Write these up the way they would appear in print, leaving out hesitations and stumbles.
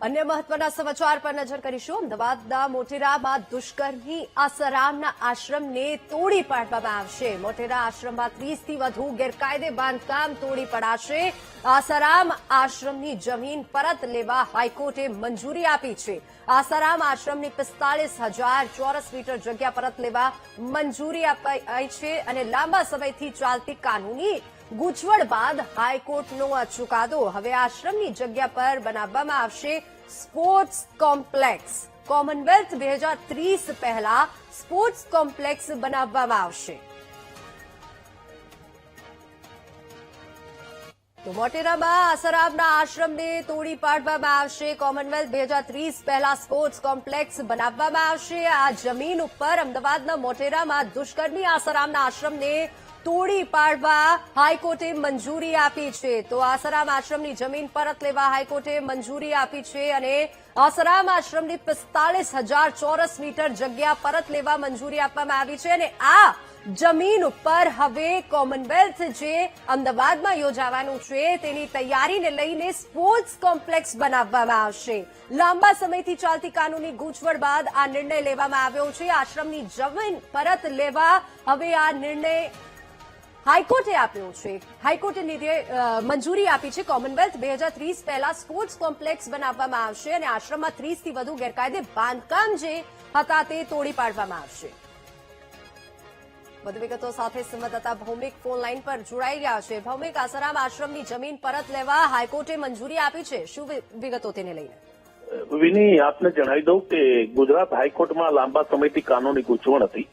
अन्य महत्वना समाचार पर नजर કરીશું। અમદાવાદના મોટેરામાં દુષ્કર્મી આસારામના આશ્રમને તોડી પાડવામાં આવશે। મોટેરા આશ્રમમાં 30 થી વધુ ગેરકાયદે બાંધકામ તોડી પડાશે। આસારામ આશ્રમની જમીન પરત લેવા હાઈકોર્ટે મંજૂરી આપી છે। આસારામ આશ્રમની 45,000 ચોરસ મીટર જગ્યા પરત લેવા મંજૂરી અપાઈ છે અને લાંબા સમયથી ચાલતી કાનૂની ગૂંચવણ બાદ હાઈકોર્ટનો આ ચુકાદો। હવે આશ્રમની જગ્યા પર બનાવવામાં આવશે સ્પોર્ટ્સ કોમ્પ્લેક્સ। કોમનવેલ્થ 2030 પહેલા સ્પોર્ટ્સ કોમ્પ્લેક્સ બનાવવામાં આવશે। તો મોટેરામાં આસારામના આશ્રમને તોડી પાડવામાં આવશે। કોમનવેલ્થ 2030 પહેલા સ્પોર્ટ્સ કોમ્પ્લેક્સ બનાવવામાં આવશે। આ જમીન ઉપર અમદાવાદના મોટેરામાં દુષ્કર્મી આસારામના આશ્રમને તોડી પાડવા હાઈકોર્ટે મંજૂરી આપી છે। તો આસારામ આશ્રમની જમીન પરત લેવા હાઈકોર્ટે મંજૂરી આપી છે અને આસારામ આશ્રમની 45,000 ચોરસ મીટર જગ્યા પરત લેવા મંજૂરી આપવામાં આવી છે અને આ જમીન ઉપર હવે કોમનવેલ્થ જે અમદાવાદમાં યોજાવાનું છે તેની તૈયારીને લઈને સ્પોર્ટ્સ કોમ્પ્લેક્સ બનાવવામાં આવશે। લાંબા સમયથી ચાલતી કાનૂની ગૂંચવણ બાદ આ નિર્ણય લેવામાં આવ્યો છે। આશ્રમની જમીન પરત લેવા હવે આ નિર્ણય હાઈકોર્ટે આપ્યો છે। હાઈકોર્ટે મંજૂરી આપી છે। કોમનવેલ્થ 2030 પહેલા સ્પોર્ટ્સ કોમ્પ્લેક્સ બનાવવામાં આવશે અને આશ્રમમાં 30 થી વધુ ગેરકાયદે બાંધકામ જે હતા તે તોડી પાડવામાં આવશે। વધુ વિગતો સાથે સંવાદદાતા ભૌમિક ફોન લાઈન પર જોડાઈ ગયા છે। ભૌમિક, આસારામ આશ્રમની જમીન પરત લેવા હાઈકોર્ટે મંજૂરી આપી છે, શું વિગતો તેને લઈને? વિની, આપને જણાવી દઉં કે ગુજરાત હાઈકોર્ટમાં લાંબા સમયથી કાનૂની ગૂંચવણ હતી।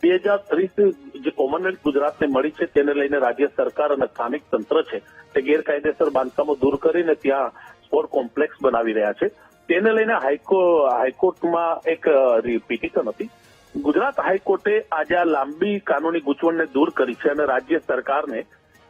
2030 જે કોમનવેલ્થ ગુજરાતને મળી છે તેને લઈને રાજ્ય સરકાર અને સ્થાનિક તંત્ર છે તે ગેરકાયદેસર બાંધકામો દૂર કરીને ત્યાં સ્પોર્ટ કોમ્પ્લેક્સ બનાવી રહ્યા છે। તેને લઈને હાઈકોર્ટમાં એક પિટિશન હતી। ગુજરાત હાઈકોર્ટે આજે આ લાંબી કાનૂની ગૂંચવણને દૂર કરી છે અને રાજ્ય સરકારને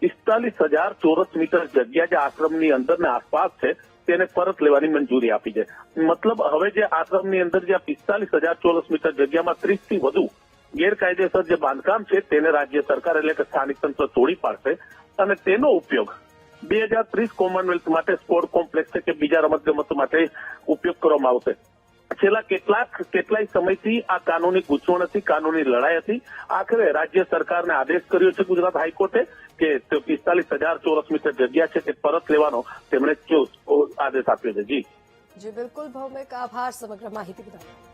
45,000 ચોરસ મીટર જગ્યા જે આશ્રમની અંદર ને આસપાસ છે તેને પરત લેવાની મંજૂરી આપી છે। મતલબ હવે જે આશ્રમની અંદર જે 45,000 ચોરસ મીટર જગ્યામાં 30 થી વધુ ગેરકાયદેસર જે બાંધકામ છે તેને રાજ્ય સરકાર એટલે કે સ્થાનિક તંત્ર તોડી પાડશે અને તેનો ઉપયોગ 2030 કોમનવેલ્થ માટે સ્પોર્ટ કોમ્પ્લેક્સ છે કે બીજા રમતગમત માટે ઉપયોગ કરવામાં આવશે। છેલ્લા કેટલાય સમયથી આ કાનૂની ગૂંચવણ હતી, કાનૂની લડાઈ હતી। આખરે રાજ્ય સરકારને આદેશ કર્યો છે ગુજરાત હાઈકોર્ટે કે 45,000 ચોરસ મીટર જગ્યા છે તે પરત લેવાનો તેમણે આદેશ આપ્યો છે। જી બિલકુલ ભૌમિક, આભાર સમગ્ર માહિતી બદલ।